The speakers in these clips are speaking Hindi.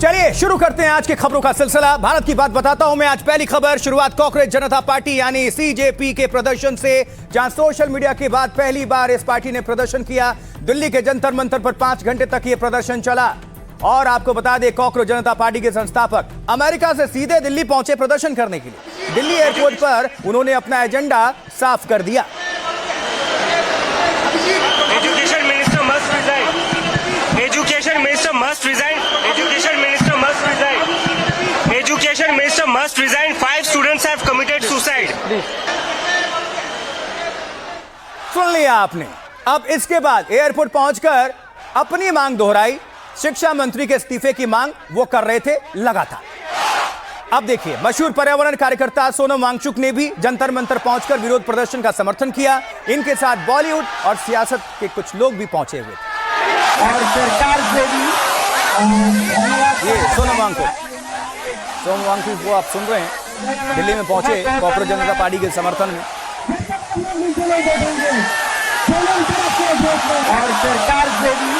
चलिए शुरू करते हैं आज की खबरों का सिलसिला। भारत की बात बताता हूं मैं। आज पहली खबर, शुरुआत कांग्रेस जनता पार्टी यानी सीजेपी के प्रदर्शन से, जहां सोशल मीडिया के बाद पहली बार इस पार्टी ने प्रदर्शन किया। दिल्ली के जंतर मंतर पर 5 घंटे तक यह प्रदर्शन चला। और आपको बता दें, कांग्रेस जनता पार्टी के संस्थापक अमेरिका से सीधे दिल्ली पहुंचे प्रदर्शन करने के लिए। दिल्ली एयरपोर्ट पर उन्होंने अपना एजेंडा साफ कर दिया। Education minister must resign. Education minister must resign. Education minister must resign. Education minister must resign. 5 students have committed suicide. सुन लिया आपने। अब इसके बाद एयरपोर्ट पहुंचकर अपनी मांग दोहराई। शिक्षा मंत्री के इस्तीफे की मांग वो कर रहे थे लगातार। अब देखिए, मशहूर पर्यावरण कार्यकर्ता सोनम वांगचुक ने भी जंतर मंतर पहुंचकर विरोध प्रदर्शन का समर्थन किया। इनके साथ बॉलीवुड और सियासत के कुछ लोग भी पहुंचे हुए थे। और सरकार से भी ये सोनम वांगचुक वो आप सुन रहे हैं, दिल्ली में पहुंचे कांग्रेस जनता पार्टी के समर्थन में। और सरकार से भी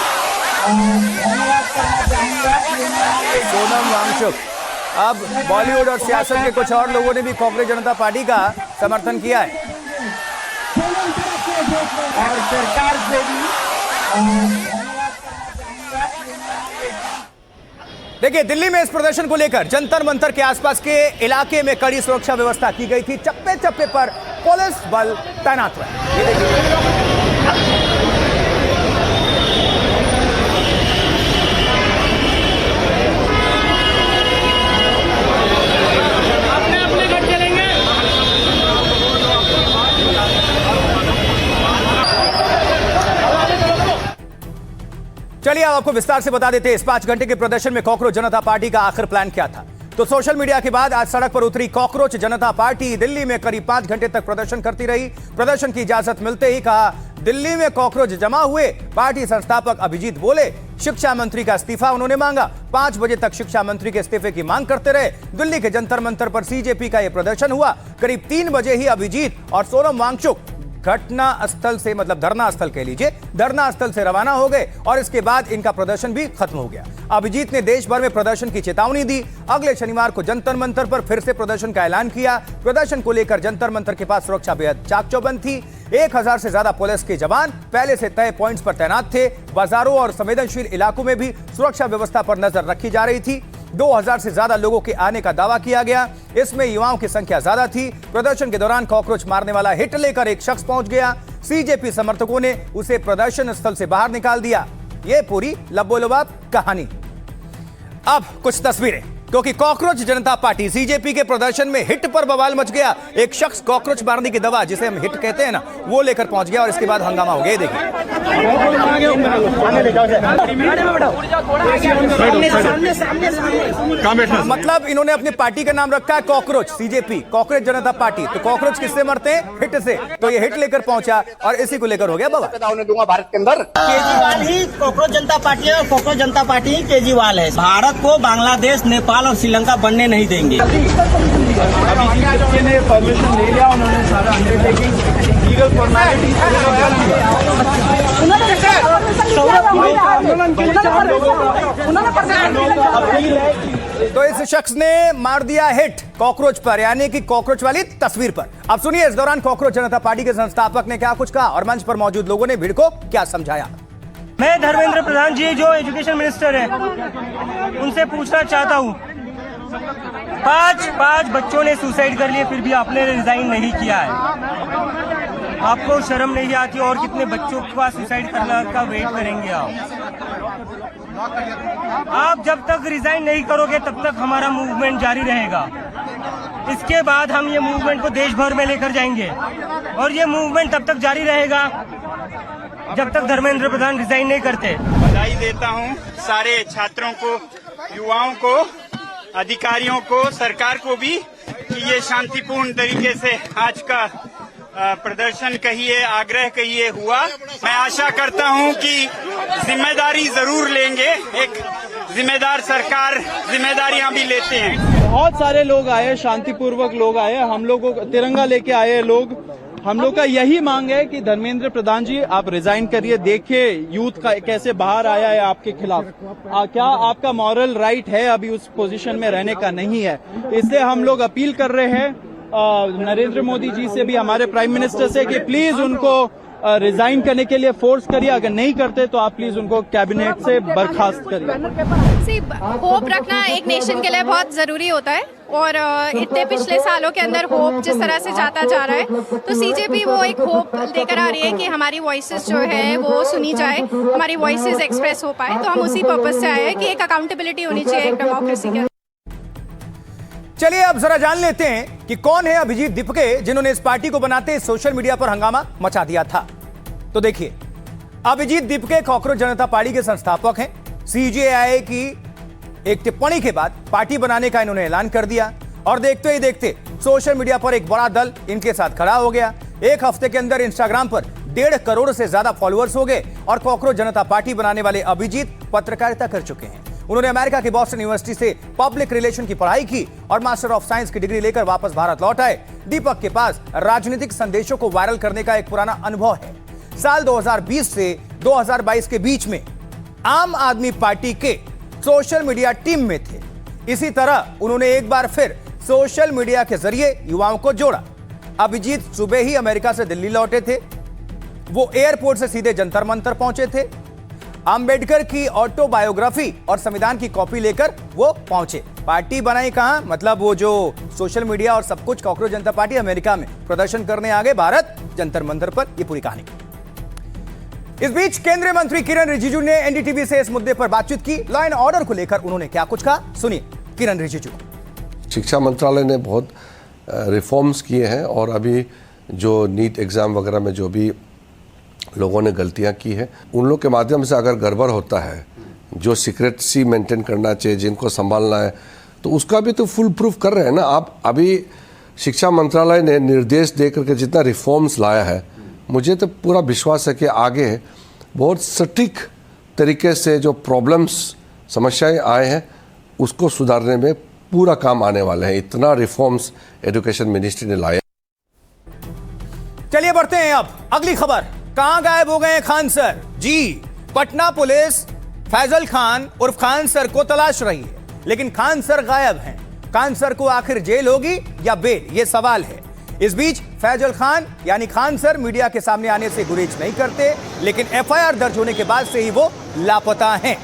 धन्यवाद करना चाहूंगा। सोनम वांगचुक। अब बॉलीवुड और सियासत के कुछ और लोगों ने भी कांग्रेस जनता पार्टी का समर्थन किया है। और सरकार से भी देखिए, दिल्ली में इस प्रदर्शन को लेकर जंतर मंतर के आसपास के इलाके में कड़ी सुरक्षा व्यवस्था की गई थी। चप्पे चप्पे पर पुलिस बल तैनात हुआ। ये देखिए, चलिए अब आपको विस्तार से बता देते हैं इस 5 घंटे के प्रदर्शन में कांग्रेस जनता पार्टी का आखिर प्लान क्या था। तो सोशल मीडिया के बाद आज सड़क पर उतरी कांग्रेस जनता पार्टी। दिल्ली में करीब 5 घंटे तक प्रदर्शन करती रही। प्रदर्शन की इजाजत मिलते ही कहा, दिल्ली में कांग्रेस जमा हुए। पार्टी संस्थापक अभिजीत बोले, शिक्षा मंत्री का इस्तीफा उन्होंने मांगा। 5 बजे तक शिक्षा मंत्री के इस्तीफे की मांग करते रहे। दिल्ली के जंतर मंतर पर सीजेपी का यह प्रदर्शन हुआ। करीब 3 बजे ही अभिजीत और सोनम वांगचुक घटना स्थल से, मतलब धरना स्थल कह लीजिए, धरना स्थल से रवाना हो गए और इसके बाद इनका प्रदर्शन भी खत्म हो गया। अभिजीत ने देश भर में प्रदर्शन की चेतावनी दी। अगले शनिवार को जंतर मंतर पर फिर से प्रदर्शन का ऐलान किया। प्रदर्शन को लेकर जंतर मंतर के पास सुरक्षा बेहद चाक चौबंद थी। 1000 से ज्यादा पुलिस के जवान पहले से तय पॉइंट्स पर तैनात थे। बाजारों और संवेदनशील इलाकों में भी सुरक्षा व्यवस्था पर नजर रखी जा रही थी। 2000 से ज्यादा लोगों के आने का दावा किया गया। इसमें युवाओं की संख्या ज्यादा थी। प्रदर्शन के दौरान कॉकरोच मारने वाला हिट लेकर एक शख्स पहुंच गया। सीजेपी समर्थकों ने उसे प्रदर्शन स्थल से बाहर निकाल दिया। यह पूरी लबोलबाब कहानी। अब कुछ तस्वीरें, क्योंकि कांग्रेस जनता पार्टी सीजेपी के प्रदर्शन में हिट पर बवाल मच गया। एक शख्स कॉकरोच मारने की दवा, जिसे हम हिट कहते हैं ना, वो लेकर पहुंच गया और इसके बाद हंगामा हो गया। देखिए, मतलब इन्होंने अपनी पार्टी का नाम रखा है कॉकरोच, सीजेपी, कांग्रेस जनता पार्टी। तो कॉकरोच किससे मरते हैं? हिट से। तो ये हिट लेकर पहुंचा और इसी को लेकर हो गया बवाल। दूंगा भारत के अंदर। केजरीवाल ही कांग्रेस जनता पार्टी है और कांग्रेस जनता पार्टी ही केजरीवाल है। भारत को बांग्लादेश, नेपाल और श्रीलंका बनने नहीं देंगे। अभी ने परमिशन ले लिया, उन्होंने सारा अंडरटेकिंग लीगल फॉर्मेलिटी। तो इस शख्स ने मार दिया हिट कॉकरोच पर, यानी कि कॉकरोच वाली तस्वीर पर। अब सुनिए इस दौरान कांग्रेस जनता पार्टी के संस्थापक ने क्या कुछ कहा और मंच पर मौजूद लोगों ने भीड़ को क्या समझाया। मैं धर्मेंद्र प्रधान जी, जो एजुकेशन मिनिस्टर है, उनसे पूछना चाहता हूँ, 5 बच्चों ने सुसाइड कर लिए, फिर भी आपने रिजाइन नहीं किया है। आपको शर्म नहीं आती? और कितने बच्चों का सुसाइड करने का वेट करेंगे आप? जब तक रिजाइन नहीं करोगे तब तक हमारा मूवमेंट जारी रहेगा। इसके बाद हम ये मूवमेंट को देश भर में लेकर जाएंगे और ये मूवमेंट तब तक जारी रहेगा जब तक धर्मेंद्र प्रधान रिजाइन नहीं करते। बधाई देता हूं सारे छात्रों को, युवाओं को, अधिकारियों को, सरकार को भी कि ये शांतिपूर्ण तरीके से आज का प्रदर्शन कहिए, आग्रह कहिए हुआ। मैं आशा करता हूं कि जिम्मेदारी जरूर लेंगे। एक जिम्मेदार सरकार जिम्मेदारियां भी लेते हैं। बहुत सारे लोग आए, शांतिपूर्वक लोग आए, हम लोगों को तिरंगा लेके आए लोग। हम लोग का यही मांग है कि धर्मेंद्र प्रधान जी आप रिजाइन करिए। देखिए यूथ का कैसे बाहर आया है आपके खिलाफ। क्या आपका मॉरल राइट है अभी उस पोजीशन में रहने का? नहीं है। इसलिए हम लोग अपील कर रहे हैं नरेंद्र मोदी जी से भी, हमारे प्राइम मिनिस्टर से, कि प्लीज उनको रिजाइन करने के लिए फोर्स करिए। अगर नहीं करते तो आप प्लीज उनको कैबिनेट से बर्खास्त करिए। होप रखना एक नेशन के लिए बहुत जरूरी होता है और इतने पिछले सालों के अंदर होप जिस तरह से जाता जा रहा है, तो सीजेपी वो एक होप लेकर आ रही है कि हमारी वॉइसेस जो है वो सुनी जाए, हमारी वॉइसेस एक्सप्रेस हो पाए। तो हम उसी पर्पज से आए हैं कि एक अकाउंटेबिलिटी होनी चाहिए एक डेमोक्रेसी के। चलिए अब जरा जान लेते हैं कि कौन है अभिजीत दीपके, जिन्होंने इस पार्टी को बनाते सोशल मीडिया पर हंगामा मचा दिया था। तो देखिए, अभिजीत दीपके कॉकरोच जनता पार्टी के संस्थापक हैं। सीजेआई की एक टिप्पणी के बाद पार्टी बनाने का इन्होंने ऐलान कर दिया और देखते ही देखते सोशल मीडिया पर एक बड़ा दल इनके साथ खड़ा हो गया। एक हफ्ते के अंदर इंस्टाग्राम पर 1.5 करोड़ से ज्यादा फॉलोअर्स हो गए और कॉकरोच जनता पार्टी बनाने वाले अभिजीत पत्रकारिता कर चुके हैं। उन्होंने अमेरिका की बॉस्टन यूनिवर्सिटी से पब्लिक रिलेशन की पढ़ाई की और मास्टर ऑफ साइंस की डिग्री लेकर वापस भारत लौट आए। दीपक के पास राजनीतिक संदेशों को वायरल करने का एक पुराना अनुभव है। साल 2020 से 2022 के बीच में आम आदमी पार्टी के सोशल मीडिया टीम में थे। इसी तरह उन्होंने एक बार फिर सोशल मीडिया के जरिए युवाओं को जोड़ा। अभिजीत सुबह ही अमेरिका से दिल्ली लौटे थे। वो एयरपोर्ट से सीधे जंतर मंतर पहुंचे थे। अंबेडकर की ऑटोबायोग्राफी और संविधान की कॉपी लेकर वो पहुंचे। पार्टी बनाई कहां? मतलब वो जो सोशल मीडिया और सब कुछ कॉकरोच जनता पार्टी अमेरिका में प्रदर्शन करने आ गए भारत जंतर मंतर पर। ये पूरी कहानी। इस बीच केंद्रीय मंत्री किरण रिजिजू ने एनडीटीवी से इस मुद्दे पर बातचीत की। लॉ एंड ऑर्डर को लेकर उन्होंने क्या कुछ कहा, सुनिए किरण रिजिजू। शिक्षा मंत्रालय ने बहुत रिफॉर्म्स किए हैं और अभी जो नीट एग्ज़ाम वगैरह में जो भी लोगों ने गलतियां की है, उन लोग के माध्यम से अगर गड़बड़ होता है, जो सीक्रेटसी मेंटेन करना चाहिए, जिनको संभालना है, तो उसका भी तो फुल प्रूफ कर रहे हैं ना आप। अभी शिक्षा मंत्रालय ने निर्देश दे करके जितना रिफॉर्म्स लाया है, मुझे तो पूरा विश्वास है कि आगे बहुत सटीक तरीके से जो प्रॉब्लम्स समस्याएं आए हैं उसको सुधारने में पूरा काम आने वाले हैं। इतना रिफॉर्म्स एजुकेशन मिनिस्ट्री ने लाया। चलिए बढ़ते हैं अब अगली खबर। कहां गायब हो गए खान सर? जी, पटना पुलिस फैजल खान उर्फ खान सर को तलाश रही है, लेकिन खान सर गायब हैं। खान सर को आखिर जेल होगी या बेल, यह सवाल है। इस बीच फैजल खान यानी खान सर मीडिया के सामने आने से गुरेज नहीं करते, लेकिन एफआईआर दर्ज होने के बाद से ही वो लापता हैं।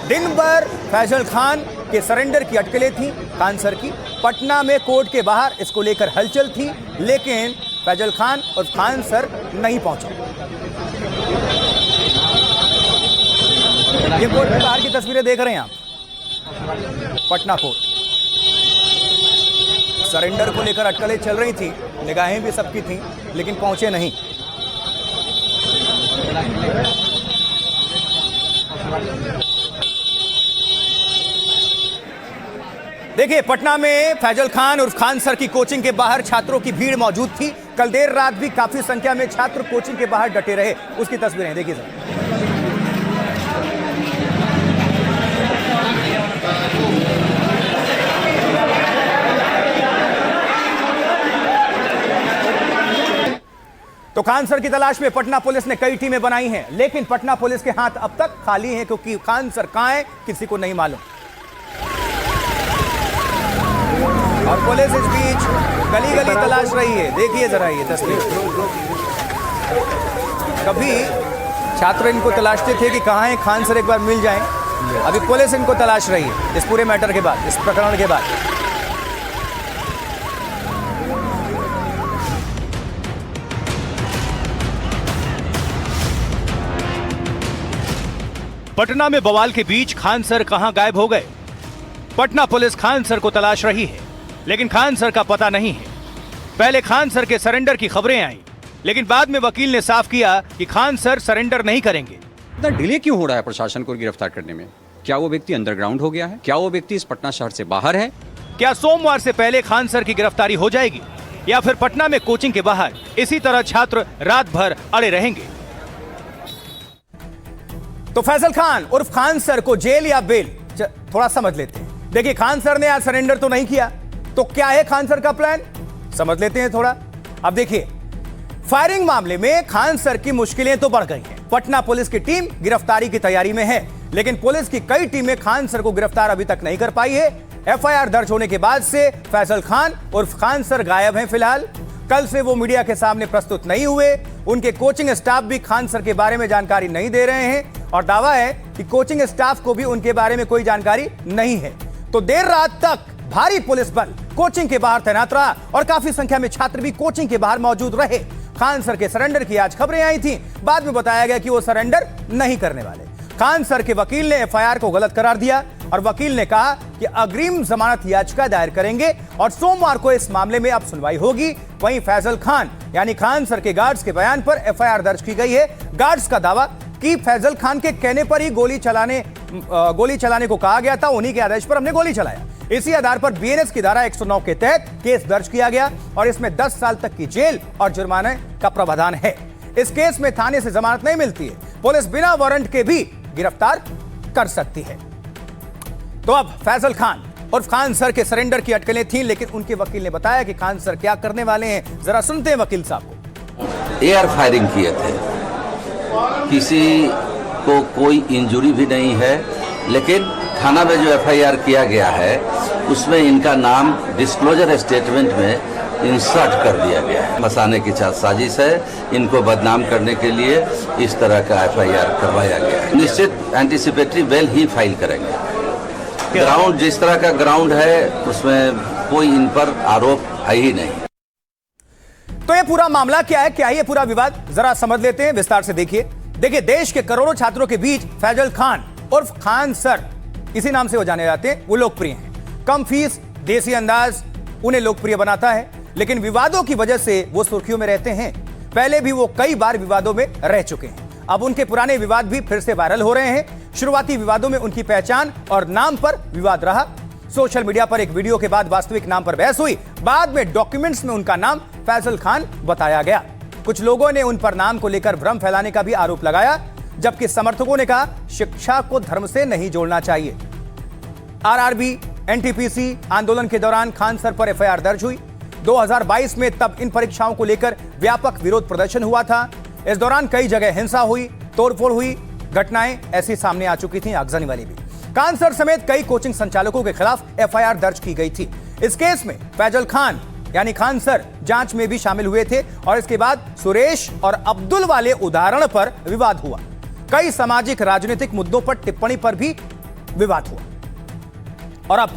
दिन भर फैजल खान के सरेंडर की अटकलें थी। खान सर की पटना में कोर्ट के बाहर इसको लेकर हलचल थी, लेकिन फैजल खान और खान सर नहीं पहुंचे। ये कोर्ट के बाहर की तस्वीरें देख रहे हैं आप, पटना कोर्ट। सरेंडर को लेकर अटकलें चल रही थी, निगाहें भी सबकी थी, लेकिन पहुंचे नहीं। देखिए, पटना में फैजल खान उर्फ खान सर की कोचिंग के बाहर छात्रों की भीड़ मौजूद थी। कल देर रात भी काफी संख्या में छात्र कोचिंग के बाहर डटे रहे। उसकी तस्वीरें देखिए सर। तो खान सर की तलाश में पटना पुलिस ने कई टीमें बनाई हैं, लेकिन पटना पुलिस के हाथ अब तक खाली हैं, क्योंकि खान सर कहां हैं किसी को नहीं मालूम। और पुलिस इस बीच गली गली तलाश रही है। देखिए जरा ये तस्वीर। कभी छात्र इनको तलाशते थे कि कहां है खान सर, एक बार मिल जाएं। अभी पुलिस इनको तलाश रही है इस पूरे मैटर के बाद, इस प्रकरण के बाद। पटना में बवाल के बीच खान सर कहां गायब हो गए? पटना पुलिस खान सर को तलाश रही है, लेकिन खान सर का पता नहीं है। पहले खान सर के सरेंडर की खबरें आई, लेकिन बाद में वकील ने साफ किया कि खान सर सरेंडर नहीं करेंगे। इतना डिले क्यों हो रहा है प्रशासन को गिरफ्तार करने में? क्या वो व्यक्ति अंडरग्राउंड हो गया है? क्या वो व्यक्ति इस पटना शहर से बाहर है? क्या सोमवार से पहले खान सर की गिरफ्तारी हो जाएगी, या फिर पटना में कोचिंग के बाहर इसी तरह छात्र रात भर अड़े रहेंगे? तो फैजल खान उर्फ खान सर को जेल या बेल, थोड़ा समझ लेते हैं। देखिए, खान सर ने आज सरेंडर तो नहीं किया, तो क्या है खान सर का प्लान, समझ लेते हैं थोड़ा। अब देखिए, फायरिंग मामले में खान सर की मुश्किलें तो बढ़ गई हैं। पटना पुलिस की टीम गिरफ्तारी की तैयारी में है, लेकिन पुलिस की कई टीमें खान सर को गिरफ्तार अभी तक नहीं कर पाई है। एफआईआर दर्ज होने के बाद से फैजल खान उर्फ खान सर गायब हैं फिलहाल। कल से वो मीडिया के सामने प्रस्तुत नहीं हुए। उनके कोचिंग स्टाफ भी खान सर के बारे में जानकारी नहीं दे रहे हैं और दावा है कि कोचिंग स्टाफ को भी उनके बारे में कोई जानकारी नहीं है। तो देर रात तक भारी पुलिस बल कोचिंग के बाहर तैनात रहा और काफी संख्या में छात्र भी कोचिंग के बाहर मौजूद रहे। खान सर के सरेंडर की आज खबरें आई थीं, बाद में बताया गया कि वो सरेंडर नहीं करने वाले। खान सर के वकील ने एफआईआर को गलत करार दिया और वकील ने कहा कि अग्रिम जमानत याचिका दायर करेंगे और सोमवार को इस मामले में अब सुनवाई होगी। वहीं फैजल खान यानी खान सर के गार्ड्स के बयान पर एफआईआर दर्ज की गई है। गार्ड्स का दावा कि फैजल खान के कहने पर ही गोली चलाने को कहा गया था, उन्हीं के आदेश पर हमने गोली चलाया। इसी आधार पर बीएनएस की धारा 109 के तहत केस दर्ज किया गया और इसमें 10 साल तक की जेल और जुर्माने का प्रावधान है। इस केस में थाने से जमानत नहीं मिलती है, पुलिस बिना वारंट के भी गिरफ्तार कर सकती है। तो अब फैजल खान और खान सर के सरेंडर की अटकलें थीं, लेकिन उनके वकील ने बताया कि खान सर क्या करने वाले हैं, जरा सुनते हैं वकील साहब को। एयर फायरिंग किए थे, किसी को कोई इंजरी भी नहीं है, लेकिन थाना में जो एफआईआर किया गया है उसमें इनका नाम डिस्क्लोजर स्टेटमेंट में इंसर्ट कर दिया गया है। फंसाने की साजिश है, इनको बदनाम करने के लिए इस तरह का एफआईआर करवाया गया है। निश्चित एंटीसिपेटरी बेल ही फाइल करेंगे। ग्राउंड जिस तरह का ग्राउंड है उसमें कोई इन पर आरोप है ही नहीं। तो ये पूरा मामला क्या है, क्या है ये पूरा विवाद, जरा समझ लेते हैं, विस्तार से देखिए। देश के करोड़ों छात्रों के बीच फैजल खान उर्फ खान सर, इसी नाम से वो जाने जाते हैं, वो लोकप्रिय हैं। कम फीस, देसी अंदाज उन्हें लोकप्रिय बनाता है, लेकिन विवादों की वजह से वो सुर्खियों में रहते हैं। पहले भी वो कई बार विवादों में रह चुके हैं। अब उनके पुराने विवाद भी फिर से वायरल हो रहे हैं। शुरुआती विवादों में उनकी पहचान और नाम पर विवाद रहा। सोशल मीडिया पर एक वीडियो के बाद वास्तविक नाम पर बहस हुई। बाद में डॉक्यूमेंट्स में उनका नाम फैजल खान बताया गया। कुछ लोगों ने उन पर नाम को लेकर भ्रम फैलाने का भी आरोप लगाया, जबकि समर्थकों ने कहा शिक्षा को धर्म से नहीं जोड़ना चाहिए। आरआरबी एनटीपीसी आंदोलन के दौरान खान सर पर एफआईआर दर्ज हुई 2022 में। तब इन परीक्षाओं को लेकर व्यापक विरोध प्रदर्शन हुआ था। इस दौरान कई जगह हिंसा हुई, तोड़फोड़ हुई, घटनाएं ऐसी सामने आ चुकी थी, आगजनी वाली भी। खान सर समेत कई कोचिंग संचालकों के खिलाफ एफआईआर दर्ज की गई थी। इस केस में फैजल खान यानी खान सर जांच में भी शामिल हुए थे और इसके बाद सुरेश और अब्दुल वाले उदाहरण पर विवाद हुआ। कई सामाजिक राजनीतिक मुद्दों पर टिप्पणी पर भी विवाद हुआ। और अब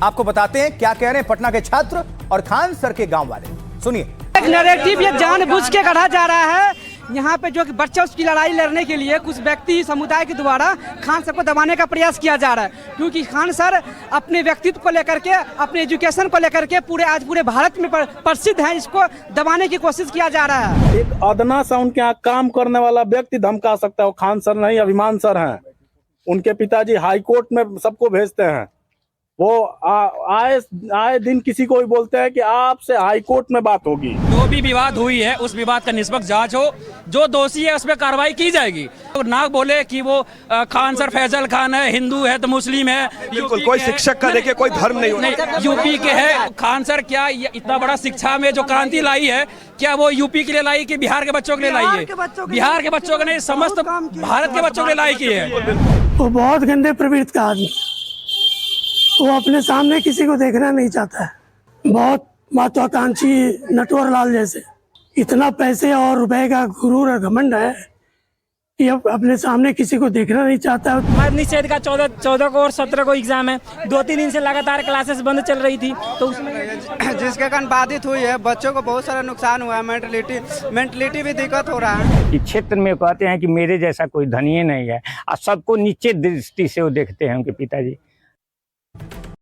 आपको बताते हैं क्या कह रहे हैं पटना के छात्र और खान सर के गांव वाले, सुनिए। एक नैरेटिव ये जानबूझ के गढ़ा जा रहा है यहाँ पे, जो कि बच्चे उसकी लड़ाई लड़ने के लिए कुछ व्यक्ति समुदाय के द्वारा खान सर को दबाने का प्रयास किया जा रहा है, क्योंकि खान सर अपने व्यक्तित्व को लेकर के, अपने एजुकेशन को लेकर के आज पूरे भारत में प्रसिद्ध हैं। इसको दबाने की कोशिश किया जा रहा है। एक अदना सा उनके यहाँ काम करने वाला व्यक्ति धमका सकता है, वो खान सर नहीं, अभिमान सर हैं। उनके पिताजी हाई कोर्ट में सबको भेजते हैं। वो आए दिन किसी को भी बोलते हैं कि आपसे हाई कोर्ट में बात होगी। जो भी विवाद हुई है उस विवाद का निष्पक्ष जांच हो, जो दोषी है उस पर कार्रवाई की जाएगी। तो ना बोले कि वो खान सर फैजल खान है, हिंदू है तो मुस्लिम है। बिल्कुल, कोई शिक्षक का देखिए कोई धर्म नहीं, यूपी के है खान सर। क्या इतना बड़ा शिक्षा में जो क्रांति लाई है, क्या वो यूपी के लिए लाई कि बिहार के बच्चों के लिए लाई है? बिहार के बच्चों के नहीं, समस्त भारत के बच्चों के लिए लाई की है। वो बहुत गंदे प्रवृत्ति का आदमी, वो अपने सामने किसी को देखना नहीं चाहता है। बहुत महत्वाकांक्षी नटवर लाल जैसे, इतना पैसे और रुपए का गुरूर और घमंड है कि अब अपने सामने किसी को देखना नहीं चाहता है। मद निषेध का 14 को और 17 को एग्जाम है। 2-3 दिन से लगातार क्लासेस बंद चल रही थी, तो उसमें जिसके कारण बाधित हुई है, बच्चों को बहुत सारा नुकसान हुआ है। मेंटलिटी भी दिक्कत हो रहा है। इस क्षेत्र में कहते हैं कि मेरे जैसा कोई धनी नहीं है और सबको नीचे दृष्टि से वो देखते हैं उनके पिताजी।